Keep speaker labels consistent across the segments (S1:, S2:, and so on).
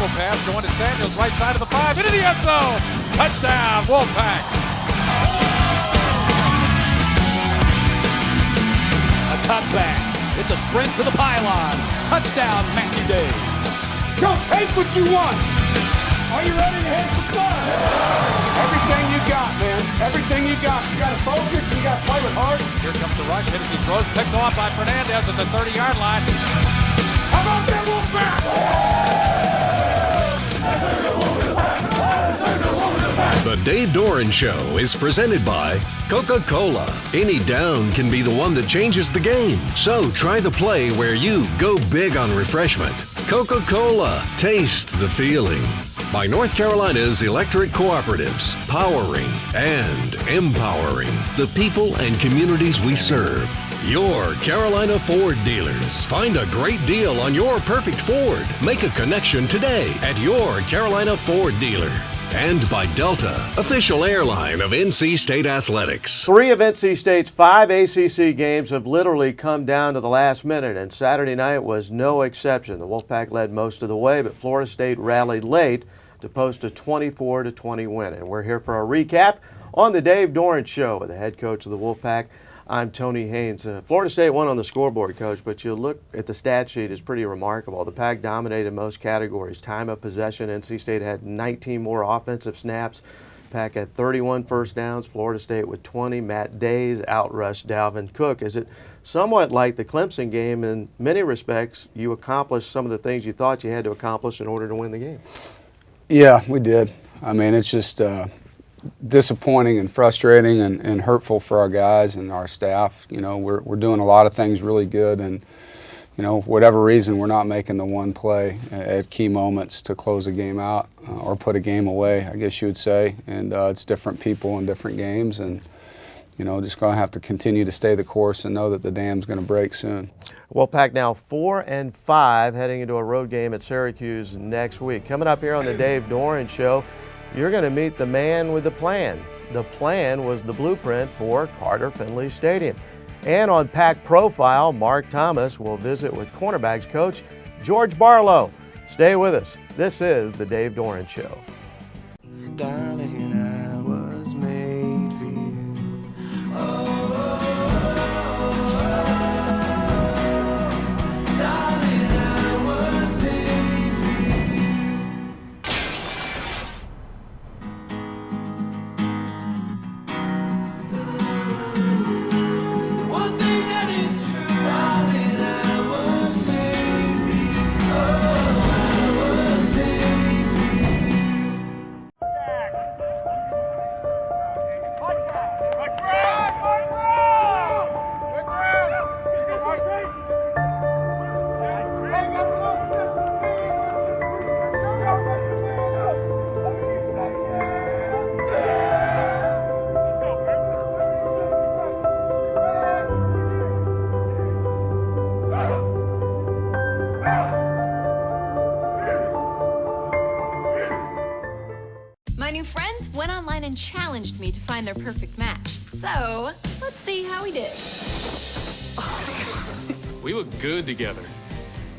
S1: Vertical pass going to Samuels, right side of the 5, into the end zone. Touchdown, Wolfpack.
S2: A cutback. It's a sprint to the pylon. Touchdown, Matthew Day.
S3: Go, take what you want. Are you ready to have some fun? Everything you got, man. Everything you got. You got to focus. You got to play with heart.
S1: Here comes the rush. Hennessy throws, picked off by Fernandez at the 30-yard line.
S3: How about that Wolfpack?
S4: The Dave Doeren Show is presented by Coca-Cola. Any down can be the one that changes the game. So try the play where you go big on refreshment. Coca-Cola. Taste the feeling. By North Carolina's electric cooperatives, powering and empowering the people and communities we serve. Your Carolina Ford dealers. Find a great deal on your perfect Ford. Make a connection today at your Carolina Ford dealer. And by Delta, official airline of NC State Athletics.
S5: 3 of NC State's 5 ACC games have literally come down to the last minute, and Saturday night was no exception. The Wolfpack led most of the way, but Florida State rallied late to post a 24-20 win. And we're here for a recap on the Dave Doeren Show with the head coach of the Wolfpack. I'm Tony Haynes. Florida State won on the scoreboard, Coach, but you look at the stat sheet, it's pretty remarkable. The Pack dominated most categories. Time of possession, NC State had 19 more offensive snaps. Pack had 31 first downs. Florida State with 20. Matt Days outrushed Dalvin Cook. Is it somewhat like the Clemson game? In many respects, you accomplished some of the things you thought you had to accomplish in order to win the game.
S6: Yeah, we did. I mean, it's just disappointing and frustrating and hurtful for our guys and our staff. You know, we're doing a lot of things really good, and you know, for whatever reason, we're not making the one play at key moments to close a game out or put a game away, I guess you would say. And it's different people in different games, and you know, just going to have to continue to stay the course and know that the dam's going to break soon.
S5: Wolfpack now 4-5 heading into a road game at Syracuse next week. Coming up here on the Dave Doeren Show, you're going to meet the man with the plan. The plan was the blueprint for Carter Finley Stadium. And on Pack Profile, Mark Thomas will visit with cornerbacks coach George Barlow. Stay with us. This is the Dave Doeren Show.
S7: Darling, I was made for you.
S8: My new friends went online and challenged me to find their perfect match. So, let's see how we did.
S9: We look good together.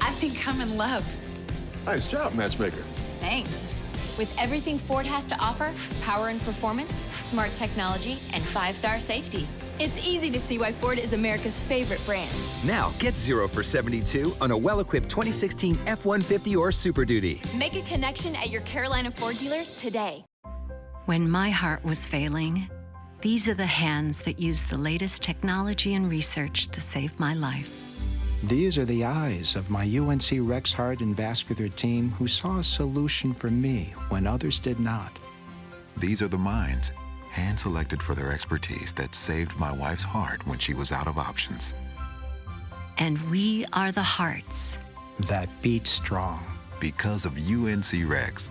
S10: I think I'm in love.
S11: Nice job, matchmaker.
S8: Thanks. With everything Ford has to offer, power and performance, smart technology, and 5-star safety, it's easy to see why Ford is America's favorite brand.
S12: Now, get 0 for 72 on a well-equipped 2016 F-150 or Super Duty.
S8: Make a connection at your Carolina Ford dealer today.
S10: When my heart was failing, these are the hands that used the latest technology and research to save my life.
S13: These are the eyes of my UNC Rex Heart and Vascular team who saw a solution for me when others did not.
S14: These are the minds, hand-selected for their expertise, that saved my wife's heart when she was out of options.
S10: And we are the hearts
S13: that beat strong.
S14: Because of UNC Rex.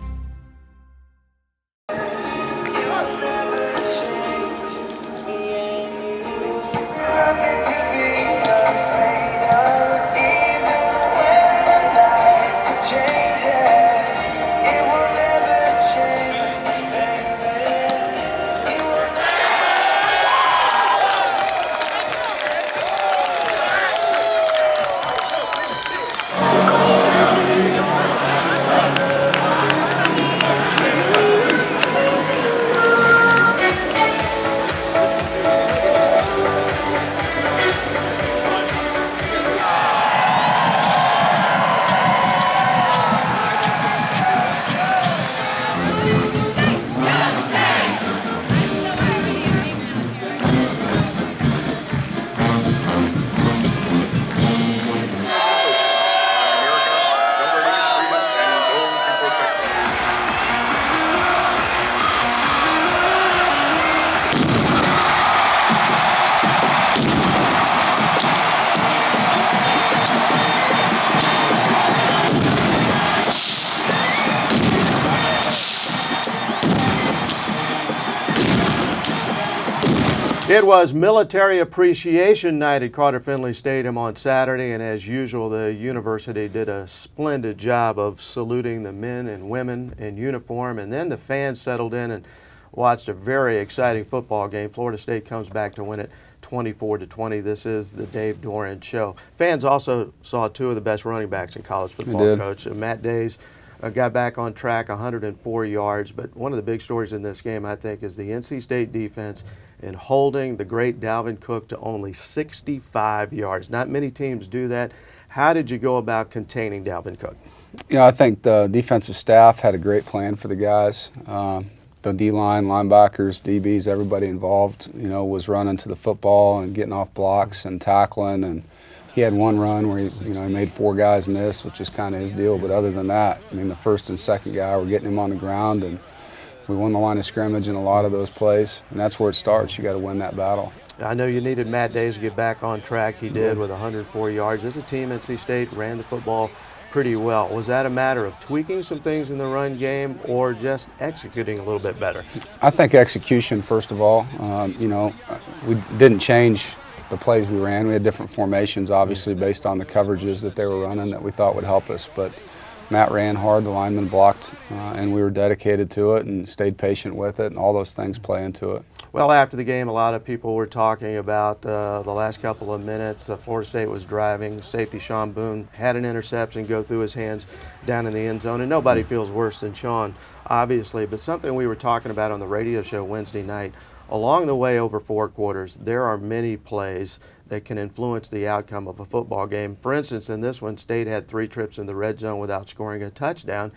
S5: It was Military Appreciation Night at Carter Finley Stadium on Saturday, and as usual, the university did a splendid job of saluting the men and women in uniform, and then the fans settled in and watched a very exciting football game. Florida State comes back to win it 24-20. This is the Dave Doeren Show. Fans also saw two of the best running backs in college football, Coach. Matt Days got back on track, 104 yards, but one of the big stories in this game, I think, is the NC State defense in holding the great Dalvin Cook to only 65 yards. Not many teams do that. How did you go about containing Dalvin Cook?
S6: You know, I think the defensive staff had a great plan for the guys. The D-line, linebackers, DBs, everybody involved, you know, was running to the football and getting off blocks and tackling. And he had one run where he made 4 guys miss, which is kind of his deal. But other than that, I mean, the first and second guy were getting him on the ground, and we won the line of scrimmage in a lot of those plays. And that's where it starts. You got to win that battle.
S5: I know you needed Matt Days to get back on track. He did with 104 yards. As a team, NC State ran the football pretty well. Was that a matter of tweaking some things in the run game or just executing a little bit better?
S6: I think execution, first of all. You know, we didn't change the plays we ran. We had different formations, obviously, based on the coverages that they were running that we thought would help us. But Matt ran hard, the lineman blocked, and we were dedicated to it and stayed patient with it, and all those things play into it.
S5: Well, after the game, a lot of people were talking about the last couple of minutes. Florida State was driving. Safety Sean Boone had an interception go through his hands down in the end zone, and nobody feels worse than Sean, obviously. But something we were talking about on the radio show Wednesday night, along the way over 4 quarters, there are many plays that can influence the outcome of a football game. For instance, in this one, State had 3 trips in the red zone without scoring a touchdown.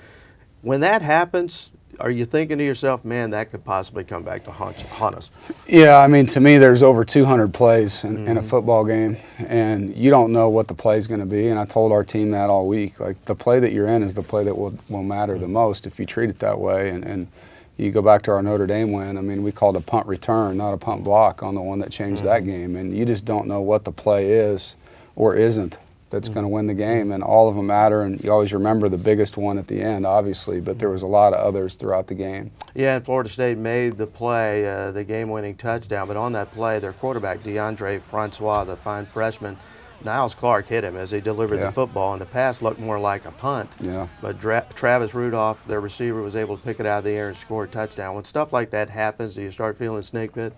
S5: When that happens, are you thinking to yourself, man, that could possibly come back to haunt us?
S6: Yeah, I mean, to me, there's over 200 plays in a football game, and you don't know what the play is going to be. And I told our team that all week. Like, the play that you're in is the play that will matter the most if you treat it that way. And you go back to our Notre Dame win. I mean, we called a punt return, not a punt block, on the one that changed that game. And you just don't know what the play is or isn't that's going to win the game, and all of them matter, and you always remember the biggest one at the end, obviously, but there was a lot of others throughout the game.
S5: Yeah, and Florida State made the play, the game-winning touchdown, but on that play, their quarterback, DeAndre Francois, the fine freshman, Niles Clark hit him as he delivered the football, and the pass looked more like a punt.
S6: Yeah.
S5: But Travis Rudolph, their receiver, was able to pick it out of the air and score a touchdown. When stuff like that happens, do you start feeling snake bit?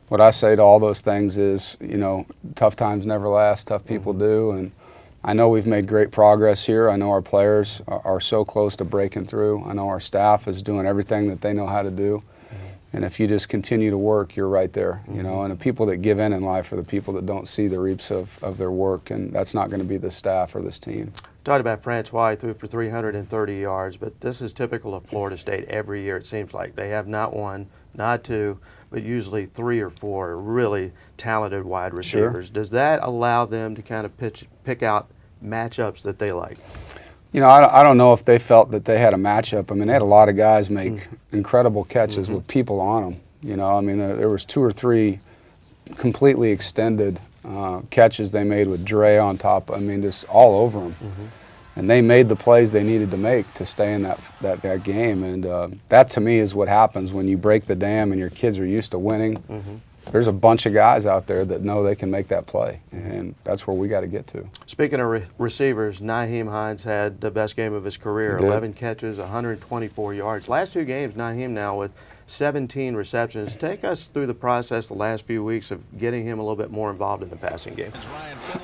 S6: What I say to all those things is, you know, tough times never last, tough people do, and I know we've made great progress here. I know our players are so close to breaking through. I know our staff is doing everything that they know how to do. And if you just continue to work, you're right there, you know. And the people that give in life are the people that don't see the reaps of their work, and that's not going to be the staff or this team.
S5: Talked about Francois, threw for 330 yards, but this is typical of Florida State every year, it seems like. They have not 1, not 2, but usually 3 or 4 really talented wide receivers. Sure. Does that allow them to kind of pick out matchups that they like?
S6: You know, I don't know if they felt that they had a matchup. I mean, they had a lot of guys make incredible catches with people on them. You know, I mean, there was 2 or 3 completely extended catches they made with Dre on top. I mean, just all over them. And they made the plays they needed to make to stay in that game. And that, to me, is what happens when you break the dam and your kids are used to winning. There's a bunch of guys out there that know they can make that play, and that's where we got to get to.
S5: Speaking of receivers, Nyheim Hines had the best game of his career, 11 catches, 124 yards. Last 2 games, Nyheim now with 17 receptions. Take us through the process the last few weeks of getting him a little bit more involved in the passing game.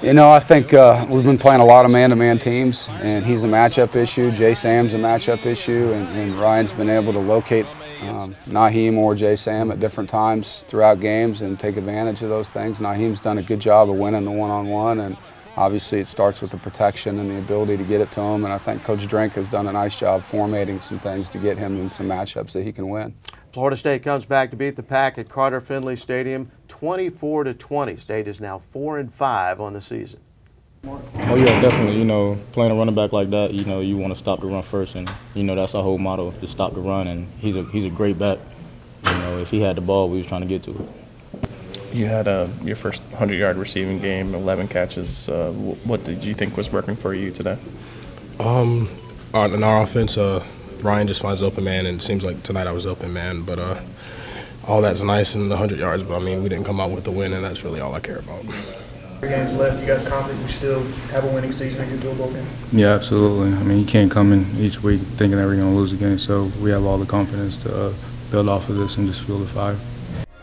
S6: You know, I think we've been playing a lot of man-to-man teams, and he's a matchup issue. Jay Sam's a matchup issue, and Ryan's been able to locate Nyheim or Jay Sam at different times throughout games and take advantage of those things. Naheem's done a good job of winning the one-on-one, and obviously it starts with the protection and the ability to get it to him, and I think Coach Drink has done a nice job formatting some things to get him in some matchups that he can win.
S5: Florida State comes back to beat the Pack at Carter Finley Stadium 24-20. State is now 4-5 on the season.
S9: Oh yeah, definitely. You know, playing a running back like that, you know, you want to stop the run first, and you know that's our whole motto: to stop the run. And he's a great back. You know, if he had the ball, we was trying to get to it.
S15: You had your first 100-yard receiving game, 11 catches. What did you think was working for you today?
S16: In our offense, Ryan just finds open man, and it seems like tonight I was open man. But all that's nice in the 100 yards, but I mean, we didn't come out with the win, and that's really all I care about.
S17: 3 games left. You guys confident you still have a winning season and can do a bowl game?
S18: Yeah, absolutely. I mean, you can't come in each week thinking that we're going to lose again, so we have all the confidence to build off of this and just fuel the fire.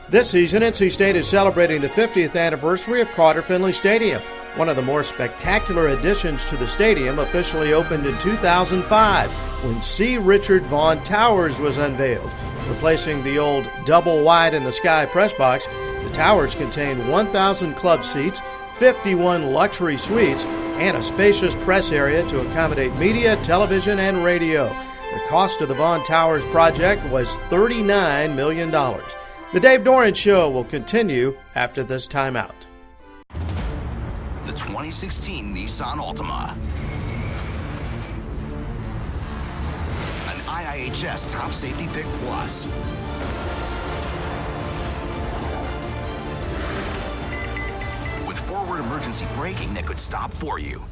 S5: This season, NC State is celebrating the 50th anniversary of Carter Finley Stadium. One of the more spectacular additions to the stadium officially opened in 2005 when C. Richard Vaughn Towers was unveiled. Replacing the old double wide in the sky press box, the towers contain 1,000 club seats, 51 luxury suites, and a spacious press area to accommodate media, television, and radio. The cost of the Vaughn Towers project was $39 million. The Dave Doeren Show will continue after this timeout.
S19: The 2016 Nissan Altima. An IIHS Top Safety Pick Plus. With forward emergency braking that could stop for you.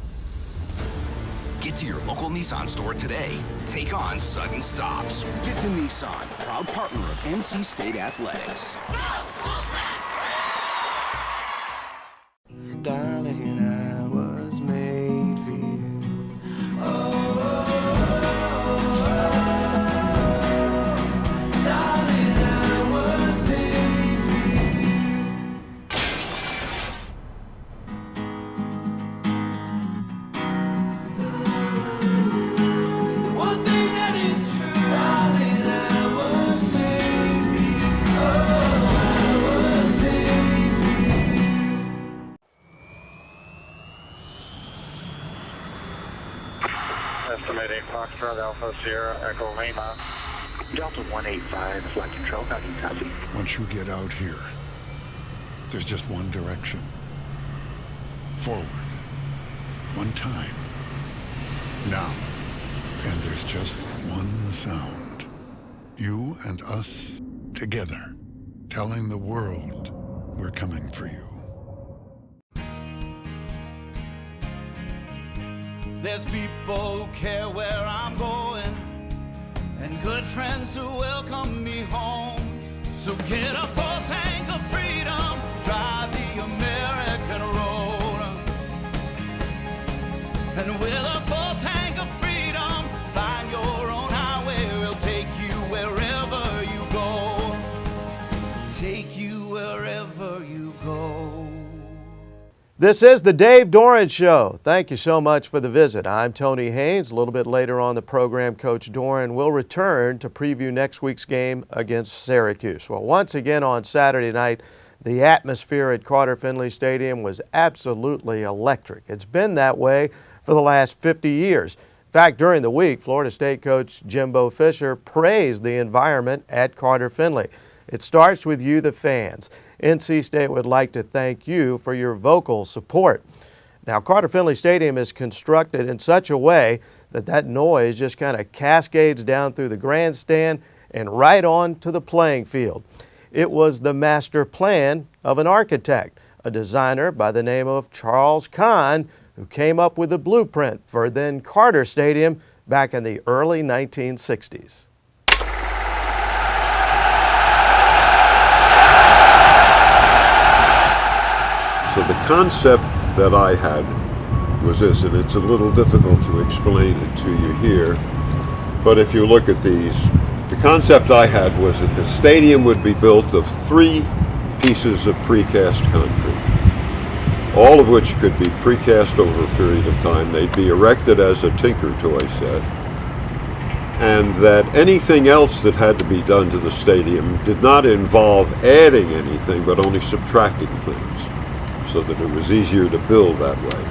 S19: Get to your local Nissan store today. Take on sudden stops. Get to Nissan, proud partner of NC State Athletics.
S7: Darling, I was made for you. Darling, I was made for you. The one thing that is true, darling, I was made for you. I was made for you.
S20: Estimating Foxtrot Alpha Sierra Echo Lima. Delta 185, flight control, how do you copy?
S11: Once you get out here, there's just one direction. Forward. One time. Now. And there's just one sound. You and us together, telling the world we're coming for you.
S21: There's people who care where I'm going, and good friends who welcome me home. So get a full tank of freedom, drive the American road. And with a full tank of freedom, find your own highway. We'll take you wherever you go. Take you wherever you go.
S5: This is the Dave Doeren Show. Thank you so much for the visit. I'm Tony Haynes. A little bit later on the program, Coach Doeren will return to preview next week's game against Syracuse. Well, once again on Saturday night, the atmosphere at Carter Finley Stadium was absolutely electric. It's been that way for the last 50 years. In fact, during the week, Florida State coach Jimbo Fisher praised the environment at Carter Finley. It starts with you, the fans. NC State would like to thank you for your vocal support. Now, Carter Finley Stadium is constructed in such a way that noise just kind of cascades down through the grandstand and right on to the playing field. It was the master plan of an architect, a designer by the name of Charles Kahn, who came up with the blueprint for then Carter Stadium back in the early 1960s.
S11: So the concept that I had was this, and it's a little difficult to explain it to you here, but if you look at these, the concept I had was that the stadium would be built of 3 pieces of precast concrete, all of which could be precast over a period of time. They'd be erected as a Tinker Toy set, and that anything else that had to be done to the stadium did not involve adding anything, but only subtracting things, so that it was easier to build that way.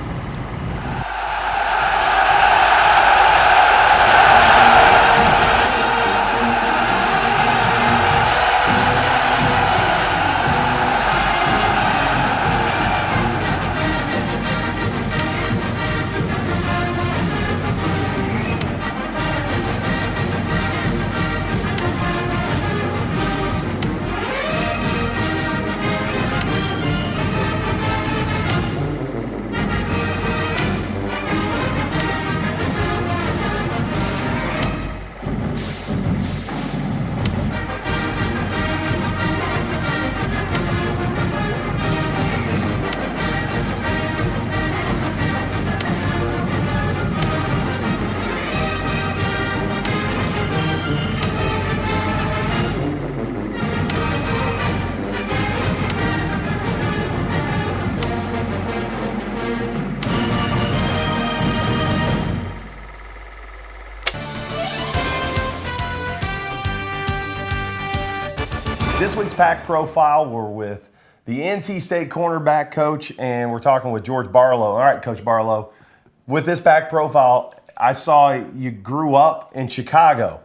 S2: This week's Pack Profile, we're with the NC State cornerback coach, and we're talking with George Barlow. All right, Coach Barlow, with this Pack Profile, I saw you grew up in Chicago.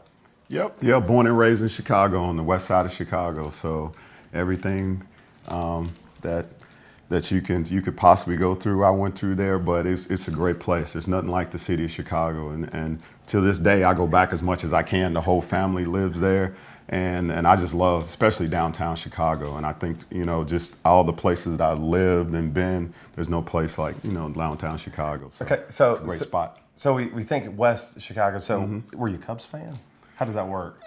S22: Yep, born and raised in Chicago, on the west side of Chicago. So everything that you could possibly go through, I went through there. But it's a great place. There's nothing like the city of Chicago, and to this day, I go back as much as I can. The whole family lives there. And I just love, especially downtown Chicago. And I think, just all the places that I've lived and been, there's no place like, downtown Chicago. So,
S2: okay, so
S22: it's a great spot.
S2: So we think West Chicago. So were you a Cubs fan? How did that work?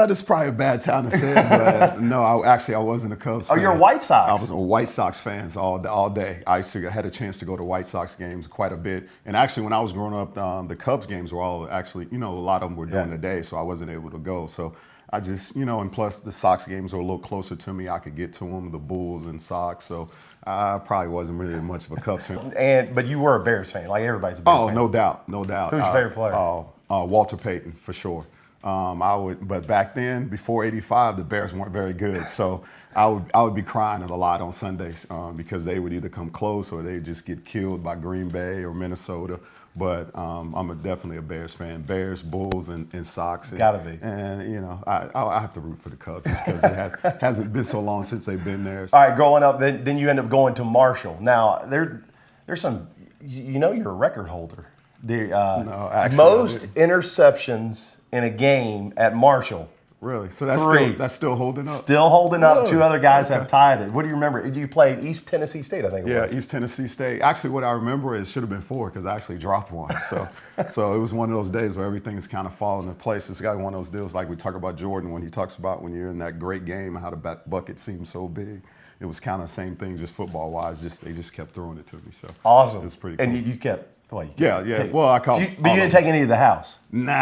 S22: This is probably a bad time to say it, but no, I wasn't a Cubs fan.
S2: Oh, you're a White Sox?
S22: I was a White Sox fan all day. I had a chance to go to White Sox games quite a bit. And actually, when I was growing up, the Cubs games were all actually, a lot of them were during the day, so I wasn't able to go. So I just, and plus the Sox games were a little closer to me. I could get to them, the Bulls and Sox. So I probably wasn't really much of a Cubs fan.
S2: But you were a Bears fan, like everybody's a Bears fan.
S22: Oh, no doubt. Who's
S2: your favorite player?
S22: Walter Payton, for sure. But back then, before '85, the Bears weren't very good. So I would be crying a lot on Sundays because they would either come close or they'd just get killed by Green Bay or Minnesota. But I'm definitely a Bears fan. Bears, Bulls, and Sox.
S2: Gotta be.
S22: And I have to root for the Cubs just because it hasn't been so long since they've been there.
S2: All right, growing up, then you end up going to Marshall. Now there's some, you're a record holder.
S22: No, actually,
S2: most interceptions in a game at Marshall.
S22: Really? So that's still holding up?
S2: Still holding up.
S22: Really?
S2: 2 other guys have tied it. What do you remember? You played East Tennessee State, I think it was.
S22: Yeah, East Tennessee State. Actually, what I remember is it should have been 4 because I actually dropped one. So it was one of those days where everything's kind of falling into place. It's got one of those deals like we talk about Jordan when he talks about when you're in that great game, how the bucket seems so big. It was kind of the same thing, just football-wise. They just kept throwing it to me. So
S2: awesome.
S22: It was pretty cool.
S2: And you kept.
S22: Yeah. Well, I called.
S2: But you didn't take any to the house?
S22: Nah,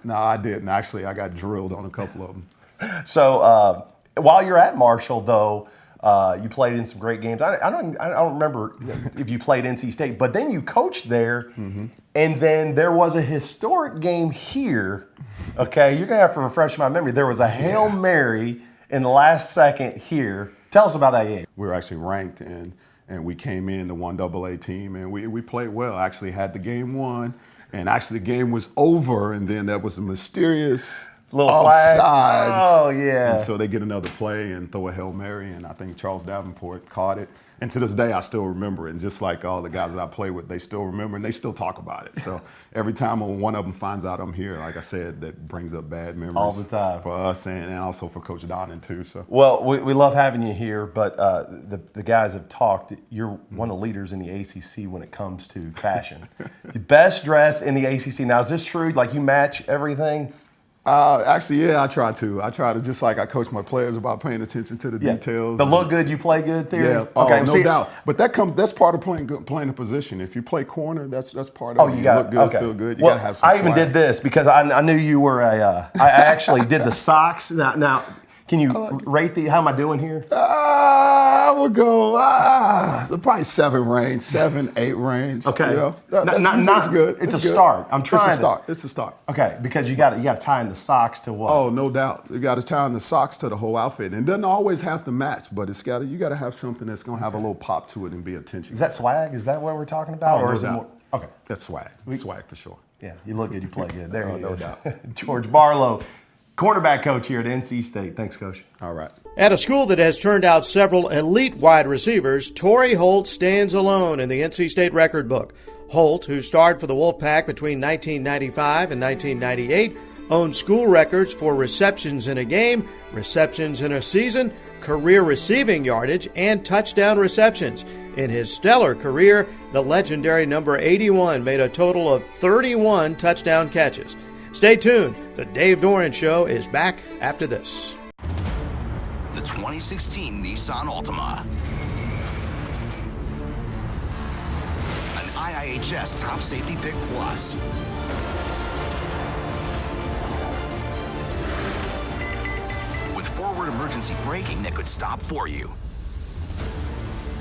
S22: I didn't. Actually, I got drilled on a couple of them.
S2: So while you're at Marshall, though, you played in some great games. I don't remember if you played NC State, but then you coached there, and then there was a historic game here. Okay, you're gonna have to refresh my memory. There was a Hail Mary in the last second here. Tell us about that game.
S22: We were actually ranked and we came in the 1AA team, and we played well. Actually had the game won, and actually the game was over, and then there was a mysterious
S2: little
S22: offsides.
S2: Flag. Oh, yeah.
S22: And so they get another play and throw a Hail Mary, and I think Charles Davenport caught it. And to this day, I still remember it. And just like all the guys that I play with, they still remember, and they still talk about it. So every time one of them finds out I'm here, like I said, that brings up bad memories.
S2: All the time.
S22: For us and also for Coach Doeren, too. So.
S2: Well, we love having you here, but the guys have talked. You're one of the leaders in the ACC when it comes to fashion. The best dress in the ACC. Now, is this true? Like, you match everything?
S22: Actually, yeah, I try to, just like I coach my players about paying attention to the details.
S2: The look good, you play good theory?
S22: Yeah, okay, no doubt. But that's part of playing a position. If you play corner, that's part of it. You look good, feel good, you got to have some
S2: I even did this because I knew you were I actually did the socks. Now can you rate how am I doing here?
S22: I would go probably 7, 8 range.
S2: Okay.
S22: That's good.
S2: It's a start. I'm trying.
S22: It's a start.
S2: Okay, because you got to tie in the socks to what?
S22: Oh, no doubt. You got to tie in the socks to the whole outfit. And it doesn't always have to match, but you got to have something that's going to have a little pop to it and be attention.
S2: Is that swag? Is that what we're talking about,
S22: or
S2: is it more? Okay,
S22: that's swag. Swag for sure.
S2: Yeah, you look good. You play good. There he is.
S22: No doubt.
S2: George Barlow, cornerback coach here at NC State. Thanks, Coach.
S22: All right.
S5: At a school that has turned out several elite wide receivers, Torrey Holt stands alone in the NC State record book. Holt, who starred for the Wolfpack between 1995 and 1998, owns school records for receptions in a game, receptions in a season, career receiving yardage, and touchdown receptions. In his stellar career, the legendary number 81 made a total of 31 touchdown catches. Stay tuned. The Dave Doeren Show is back after this.
S19: The 2016 Nissan Altima. An IIHS Top Safety Pick Plus. With forward emergency braking that could stop for you.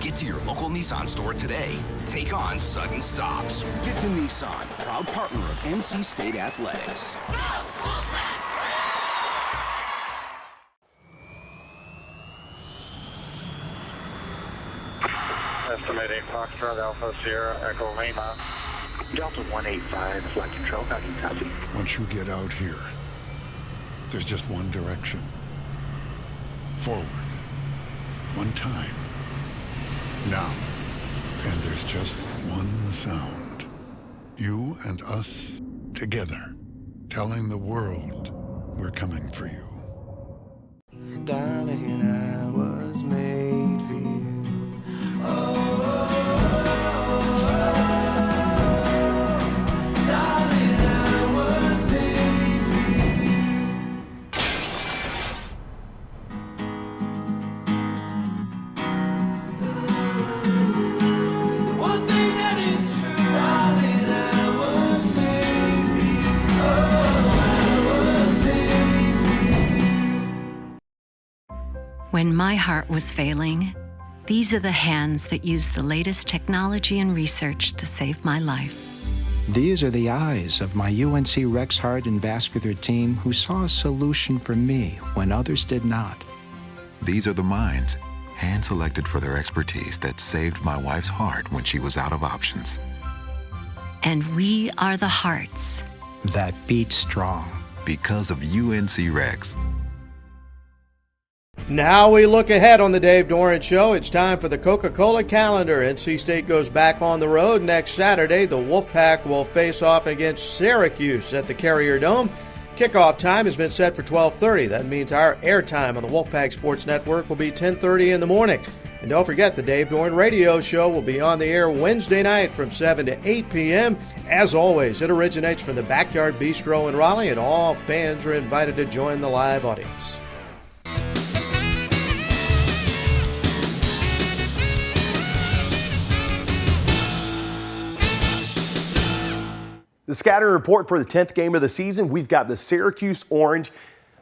S19: Get to your local Nissan store today. Take on sudden stops. Get to Nissan, proud partner of NC State Athletics.
S20: Mayday Foxtrot Alpha Sierra Echo Lima. Delta 185, flight control, how do you copy?
S1: Once you get out here, there's just one direction. Forward. One time. Now. And there's just one sound. You and us together, telling the world we're coming for you.
S7: Darling, I was made for you. Darling, I was made for you. The one thing that is true, darling, I was made for you. I was made for you.
S10: When my heart was failing, these are the hands that use the latest technology and research to save my life.
S13: These are the eyes of my UNC Rex Heart and Vascular team who saw a solution for me when others did not.
S14: These are the minds, hand-selected for their expertise, that saved my wife's heart when she was out of options.
S10: And we are the hearts
S13: that beat strong.
S14: Because of UNC Rex.
S5: Now we look ahead on the Dave Doeren Show. It's time for the Coca-Cola calendar. NC State goes back on the road next Saturday. The Wolfpack will face off against Syracuse at the Carrier Dome. Kickoff time has been set for 12:30. That means our airtime on the Wolfpack Sports Network will be 10:30 in the morning. And don't forget, the Dave Doeren Radio Show will be on the air Wednesday night from 7 to 8 p.m. As always, it originates from the Backyard Bistro in Raleigh, and all fans are invited to join the live audience.
S2: The scattering report for the 10th game of the season, we've got the Syracuse Orange.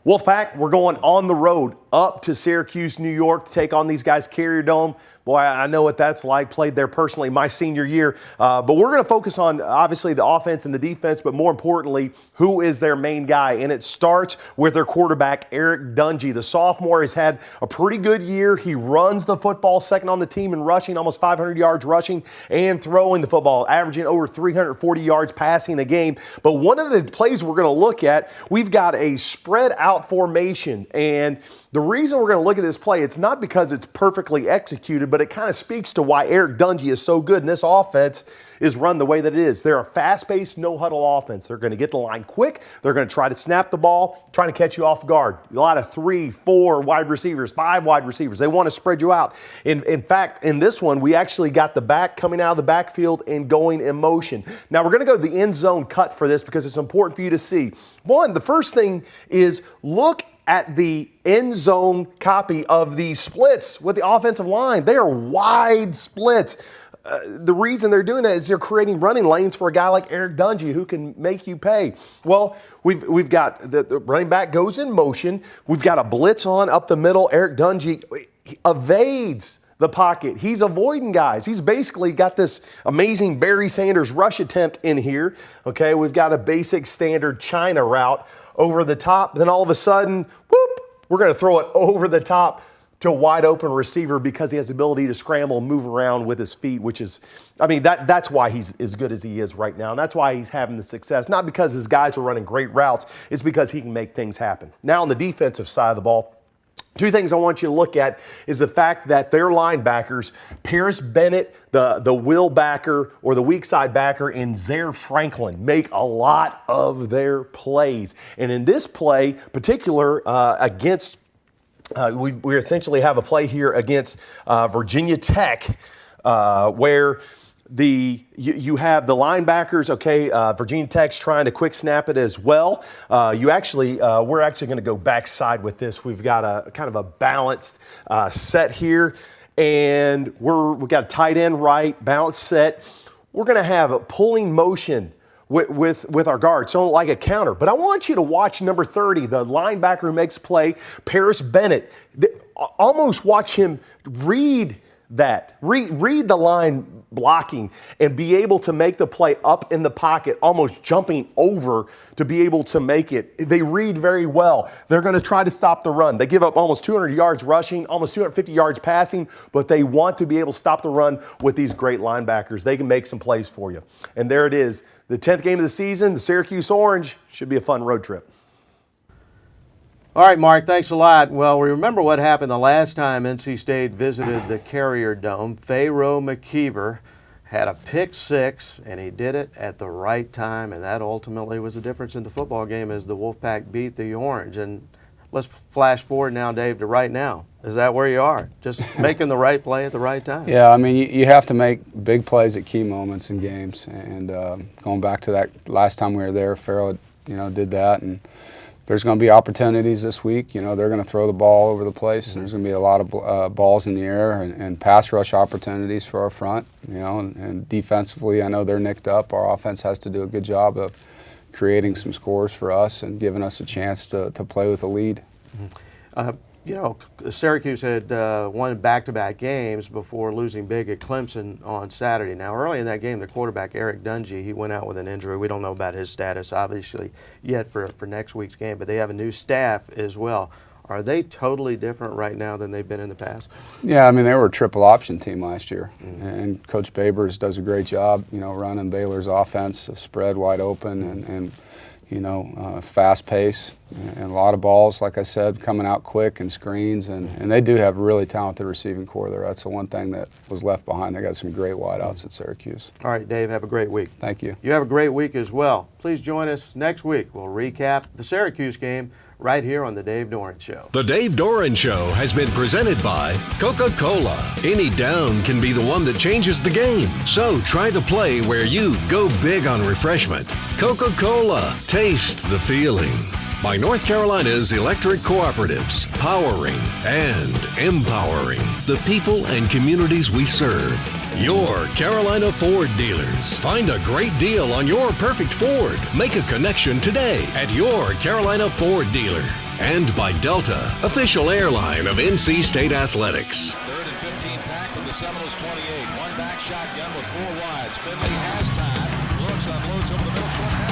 S2: Wolfpack, we're going on the road up to Syracuse, New York to take on these guys, Carrier Dome. Boy, I know what that's like. Played there personally my senior year. But we're going to focus on, obviously, the offense and the defense, but more importantly, who is their main guy. And it starts with their quarterback, Eric Dungy. The sophomore has had a pretty good year. He runs the football, second on the team in rushing, almost 500 yards rushing and throwing the football, averaging over 340 yards passing a game. But one of the plays we're going to look at, we've got a spread out formation. And the reason we're going to look at this play, it's not because it's perfectly executed, but it kind of speaks to why Eric Dungy is so good. And this offense is run the way that it is. They're a fast-paced, no-huddle offense. They're going to get the line quick. They're going to try to snap the ball, trying to catch you off guard. A lot of 3, 4 wide receivers, 5 wide receivers. They want to spread you out. In fact, in this one, we actually got the back coming out of the backfield and going in motion. Now, we're going to go to the end zone cut for this because it's important for you to see. One, the first thing is look at the end zone copy of these splits with the offensive line. They are wide splits. The reason they're doing that is they're creating running lanes for a guy like Eric Dungy who can make you pay. Well, we've got the running back goes in motion. We've got a blitz on up the middle. Eric Dungy evades the pocket. He's avoiding guys. He's basically got this amazing Barry Sanders rush attempt in here. Okay, we've got a basic standard China route over the top. Then all of a sudden, whoop, we're going to throw it over the top to a wide open receiver because he has the ability to scramble and move around with his feet, which is, I mean, that's why he's as good as he is right now. And that's why he's having the success. Not because his guys are running great routes. It's because he can make things happen. Now on the defensive side of the ball, two things I want you to look at is the fact that their linebackers, Paris Bennett, the will backer or the weak side backer, and Zaire Franklin make a lot of their plays. And in this play, particular against, we essentially have a play here against Virginia Tech where you have the linebackers, okay, Virginia Tech's trying to quick snap it as well. We're actually going to go backside with this. We've got a kind of a balanced set here, and we've got a tight end right, balanced set. We're going to have a pulling motion with our guard, so like a counter. But I want you to watch number 30, the linebacker who makes play, Paris Bennett. Almost watch him read that. Read the line blocking and be able to make the play up in the pocket, almost jumping over to be able to make it. They read very well. They're going to try to stop the run. They give up almost 200 yards rushing, almost 250 yards passing, but they want to be able to stop the run with these great linebackers. They can make some plays for you. And there it is. The 10th game of the season, the Syracuse Orange, should be a fun road trip.
S5: All right, Mark, thanks a lot. Well, we remember what happened the last time NC State visited the Carrier Dome. Pharaoh McKeever had a pick six, and he did it at the right time, and that ultimately was the difference in the football game as the Wolfpack beat the Orange. And let's flash forward now, Dave, to right now. Is that where you are? Just making the right play at the right time?
S6: Yeah, I mean, you have to make big plays at key moments in games. And going back to that last time we were there, Pharaoh, did that. And there's going to be opportunities this week. They're going to throw the ball over the place. Mm-hmm. There's going to be a lot of balls in the air and pass rush opportunities for our front. And defensively, I know they're nicked up. Our offense has to do a good job of creating some scores for us and giving us a chance to play with a lead.
S5: Mm-hmm. Syracuse had won back-to-back games before losing big at Clemson on Saturday. Now, early in that game, the quarterback, Eric Dungy, he went out with an injury. We don't know about his status, obviously, yet for next week's game, but they have a new staff as well. Are they totally different right now than they've been in the past?
S6: Yeah, I mean, they were a triple option team last year, and Coach Babers does a great job, running Baylor's offense, a spread wide open, and fast pace and a lot of balls, like I said, coming out quick and screens. And they do have a really talented receiving core there. That's the one thing that was left behind. They got some great wideouts at Syracuse.
S5: All right, Dave, have a great week.
S6: Thank you.
S5: You have a great week as well. Please join us next week. We'll recap the Syracuse game right here on The Dave Doeren Show.
S3: The Dave Doeren Show has been presented by Coca-Cola. Any down can be the one that changes the game. So try the play where you go big on refreshment. Coca-Cola. Taste the feeling. By North Carolina's electric cooperatives, powering and empowering the people and communities we serve. Your Carolina Ford dealers. Find a great deal on your perfect Ford. Make a connection today at your Carolina Ford dealer. And by Delta, official airline of NC State Athletics.
S4: 3rd and 15 back from the Seminoles 28. One back shotgun with 4 wides. Finley has time. Looks, unloads over the middle, short pass.